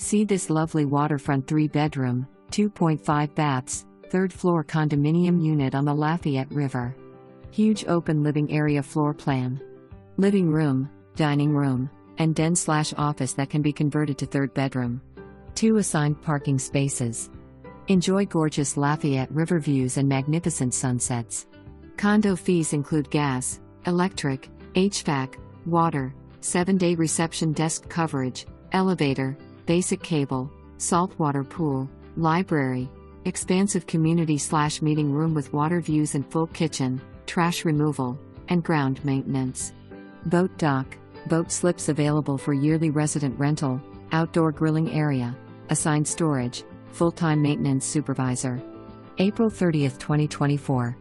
See this lovely waterfront 3-bedroom, 2.5 baths, 3rd floor condominium unit on the Lafayette River. Huge open living area floor plan. Living room, dining room, and den/office that can be converted to 3rd bedroom. 2 assigned parking spaces. Enjoy gorgeous Lafayette River views and magnificent sunsets. Condo fees include gas, electric, HVAC, water, 7-day reception desk coverage, elevator, basic cable, saltwater pool, library, expansive community/meeting room with water views and full kitchen, trash removal, and ground maintenance. Boat dock, boat slips available for yearly resident rental, outdoor grilling area, assigned storage, full-time maintenance supervisor. April 30, 2024.